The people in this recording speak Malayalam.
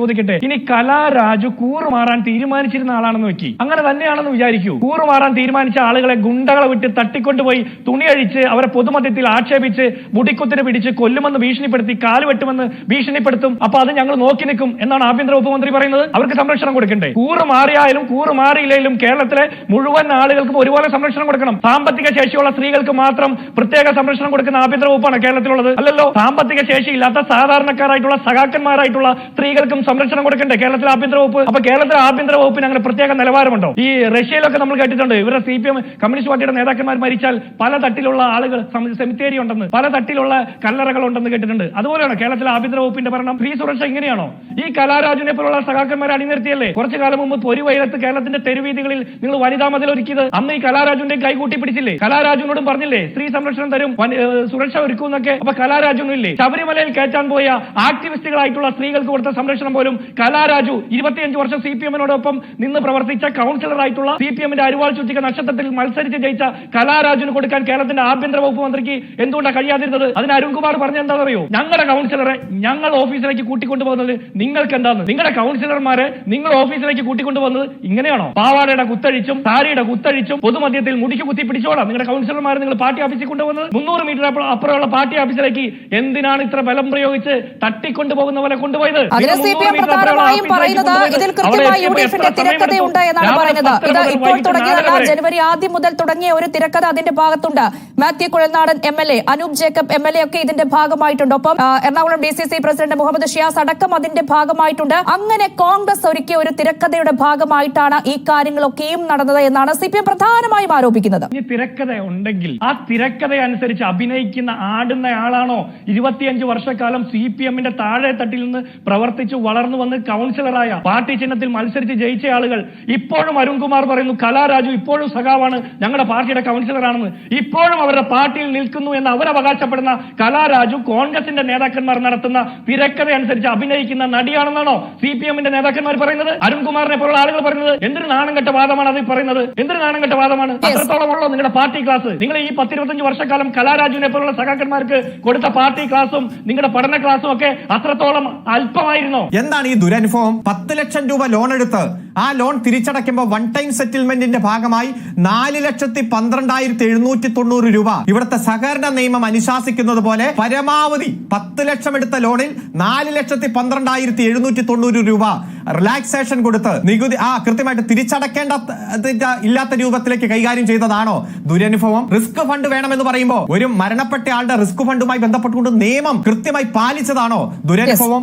ചോദിക്കട്ടെ, ഇനി കലാരാജു കൂറുമാറാൻ തീരുമാനിച്ചിരുന്ന ആളാണെന്ന് വെക്കി, അങ്ങനെ തന്നെയാണെന്ന് വിചാരിക്കൂ. കൂറുമാറാൻ തീരുമാനിച്ച ആളുകളെ ഗുണ്ടകളെ വിട്ട് തട്ടിക്കൊണ്ടുപോയി തുണിയഴിച്ച് അവരെ പൊതുമധ്യത്തിൽ ആക്ഷേപിച്ച് മുടിക്കുത്തിന് പിടിച്ച് കൊല്ലുമെന്ന് ഭീഷണിപ്പെടുത്തി, കാലുവെട്ടുമെന്ന് ഭീഷണിപ്പെടുത്തും. അപ്പൊ അത് ഞങ്ങൾ നോക്കി നിൽക്കും എന്നാണ് ആഭ്യന്തര വകുപ്പ് മന്ത്രി പറയുന്നത്. അവർക്ക് സംരക്ഷണം കൊടുക്കണ്ടേ? കൂറുമാറിയാലും കൂറുമാറിയില്ലെങ്കിലും കേരളത്തിലെ മുഴുവൻ ആളുകൾക്കും ഒരുപോലെ സംരക്ഷണം കൊടുക്കണം. സാമ്പത്തിക ശേഷിയുള്ള സ്ത്രീകൾക്ക് മാത്രം പ്രത്യേക സംരക്ഷണം കൊടുക്കുന്ന ആഭ്യന്തര വകുപ്പാണ് കേരളത്തിലുള്ളത്? അല്ലല്ലോ. സാമ്പത്തിക ശേഷിയില്ലാത്ത സാധാരണക്കാരായിട്ടുള്ള സഖാക്കന്മാരായിട്ടുള്ള സ്ത്രീകൾക്കും സംരക്ഷണം കൊടുക്കണ്ടേ കേരളത്തിലെ ആഭ്യന്തര വകുപ്പ്? അപ്പൊ കേരളത്തിലെ ആഭ്യന്തര വകുപ്പിന് അങ്ങനെ പ്രത്യേക നിലവാരമുണ്ടോ? ഈ റഷ്യയിലൊക്കെ നമ്മൾ കേട്ടിട്ടുണ്ട്, ഇവരുടെ CPM കമ്മ്യൂണിസ്റ്റ് പാർട്ടിയുടെ നേതാക്കന്മാർ മരിച്ചാൽ പല തട്ടിലുള്ള ആളുകൾ സെമിത്തേരി ഉണ്ടെന്ന്, പല തട്ടിലുള്ള കല്ലറകൾ ഉണ്ടെന്ന് കേട്ടിട്ടുണ്ട്. അതുപോലെയാണ് കേരളത്തിലെ ആഭ്യന്തര വകുപ്പിന്റെ ഭരണം. സ്ത്രീ സുരക്ഷ ഇങ്ങനെയാണോ? ഈ കലാരാജുവിനെ പോലുള്ള സഖാക്കന്മാരെ അണിനിർത്തിയല്ലേ കുറച്ചു കാലം മുമ്പ് പൊരുവയലത്ത് കേരളത്തിന്റെ തെരുവീതികളിൽ നിങ്ങൾ വനിതാ മതിൽ ഒരുക്കിയത്? അന്ന് ഈ കലാരാജുവിന്റെ കൈകൂട്ടി പിടിച്ചില്ലേ? കലാരാജുവിനോടും പറഞ്ഞില്ലേ സ്ത്രീ സംരക്ഷണം തരും, സുരക്ഷ ഒരുക്കുന്നൊക്കെ? അപ്പൊ കലാരാജുവിനും ഇല്ലേ? ശബരിമലയിൽ കയറ്റാൻ പോയ ആക്ടിവിസ്റ്റുകളായിട്ടുള്ള സ്ത്രീകൾക്ക് കൊടുത്ത സംരക്ഷണം പോലും കലാരാജു 25 വർഷം CPM-നോടൊപ്പം നിന്ന് പ്രവർത്തിച്ച കൗൺസിലറായിട്ടുള്ള CPM-ന്റെ അരിവാൾ ചുറ്റിക നക്ഷത്രത്തിൽ മത്സരിച്ച് ജയിച്ച കലാരാജുവിന് കൊടുക്കാൻ കേരളത്തിന്റെ ആഭ്യന്തര വകുപ്പ് മന്ത്രിക്ക് എന്തുകൊണ്ടാണ് കഴിയാതിരുന്നത്? അതിന് അരുൺകുമാർ പറഞ്ഞ എന്താണെന്ന് അറിയോ? ഞങ്ങളുടെ കൗൺസിലറെ ഞങ്ങൾ ഓഫീസിലേക്ക് കൂട്ടിക്കൊണ്ടുപോകുന്നത് നിങ്ങൾക്ക് എന്താന്ന്? നിങ്ങളുടെ കൗൺസിലർമാരെ നിങ്ങൾ ഓഫീസിലേക്ക് കൂട്ടിക്കൊണ്ടുപോകുന്നത് ഇങ്ങനെയാണോ? പാവാടയുടെ കുത്തഴിച്ചും സാരിയുടെ കുത്തഴിച്ചും പൊതുമധ്യത്തിൽ മുടിക്ക് കുത്തി പിടിച്ചോളാം നിങ്ങളുടെ കൗൺസിലർമാരെ നിങ്ങൾ പാർട്ടി ഓഫീസിൽ കൊണ്ടുപോകുന്നത്? 300 മീറ്റർ അപ്പുറമുള്ള പാർട്ടി ഓഫീസിലേക്ക് എന്തിനാണ് ഇത്ര ബലം പ്രയോഗിച്ച് തട്ടിക്കൊണ്ടുപോകുന്ന പോലെ കൊണ്ടുപോയത്? ജനുവരി ആദ്യം മുതൽ തുടങ്ങിയ ഒരു തിരക്കഥ അതിന്റെ ഭാഗത്തുണ്ട്. മാത്യു കുഴൽനാടൻ MLA, അനൂപ് ജേക്കബ് MLA ഒക്കെ ഇതിന്റെ ഭാഗമായിട്ടുണ്ട്. ഒപ്പം എറണാകുളം DCC പ്രസിഡന്റ് മുഹമ്മദ് ഷിയാസ് അടക്കം അതിന്റെ ഭാഗമായിട്ടുണ്ട്. അങ്ങനെ കോൺഗ്രസ് ഒരുക്കിയ ഒരു തിരക്കഥയുടെ ഭാഗമായിട്ടാണ് ഈ കാര്യങ്ങളൊക്കെയും നടന്നത് എന്നാണ് CPM പ്രധാനമായും ആരോപിക്കുന്നത്. ഈ തിരക്കഥ ഉണ്ടെങ്കിൽ ആ തിരക്കഥ അനുസരിച്ച് അഭിനയിക്കുന്ന ആടുന്നയാളാണോ 25 വർഷക്കാലം CPM-ന്റെ താഴെ തട്ടിൽ നിന്ന് പ്രവർത്തിച്ചു വളർന്നു വന്ന് കൗൺസിലറായ പാർട്ടി ചിഹ്നത്തിൽ മത്സരിച്ച് ജയിച്ച ആളുകൾ? ഇപ്പോഴും അരുൺകുമാർ പറയുന്നു കലാരാജു ഇപ്പോഴും സഖാവാണ്, ഞങ്ങളുടെ പാർട്ടിയുടെ കൗൺസിലറാണെന്ന്. ഇപ്പോഴും അവരുടെ പാർട്ടിയിൽ നിൽക്കുന്നു എന്ന് അവരവകാശപ്പെടുന്ന കലാരാജു കോൺഗ്രസിന്റെ നേതാക്കന്മാർ നടത്തുന്ന തിരക്കഥ അനുസരിച്ച് അഭിനയിക്കുന്ന നടിയാണെന്നാണോ CPM-ന്റെ നേതാക്കന്മാർ പറയുന്നത്? അരുൺകുമാറിനെ പോലുള്ള ആളുകൾ പറയുന്നത്? എന്തൊരു നാണംകെട്ട വാദമാണ് അത് പറയുന്നത്? എന്തൊരു നാണംകെട്ട വാദമാണ്? അത്രത്തോളമുള്ളോ നിങ്ങളുടെ പാർട്ടി ക്ലാസ്? നിങ്ങൾ ഈ 10-25 വർഷക്കാലം കലാരാജുവിനെ പോലുള്ള സഖാക്കന്മാർക്ക് കൊടുത്ത പാർട്ടി ക്ലാസും നിങ്ങളുടെ പഠന ക്ലാസും ഒക്കെ അത്രത്തോളം അല്പമായിരുന്നോ? എന്താണ് ഈ ദുരനുഭവം? 10 ലക്ഷം രൂപ ലോൺ എടുത്ത് ആ ലോൺ തിരിച്ചടയ്ക്കുമ്പോൾ വൺ ടൈം സെറ്റിൽമെന്റിന്റെ ഭാഗമായി 4,12,790 രൂപ ഇവിടുത്തെ സഹകരണ നിയമം അനുശാസിക്കുന്നത് പോലെ പരമാവധി 10 ലക്ഷം എടുത്ത ലോണിൽ 4,12,790 രൂപ റിലാക്സേഷൻ കൊടുത്ത് നികുതി കൃത്യമായിട്ട് തിരിച്ചടക്കേണ്ട ഇല്ലാത്ത രൂപത്തിലേക്ക് കൈകാര്യം ചെയ്തതാണോ ദുരനുഭവം? റിസ്ക് ഫണ്ട് വേണമെന്ന് പറയുമ്പോൾ ഒരു മരണപ്പെട്ട ആളുടെ റിസ്ക് ഫണ്ടുമായി ബന്ധപ്പെട്ടുകൊണ്ട് നിയമം കൃത്യമായി പാലിച്ചതാണോ ദുരനുഭവം?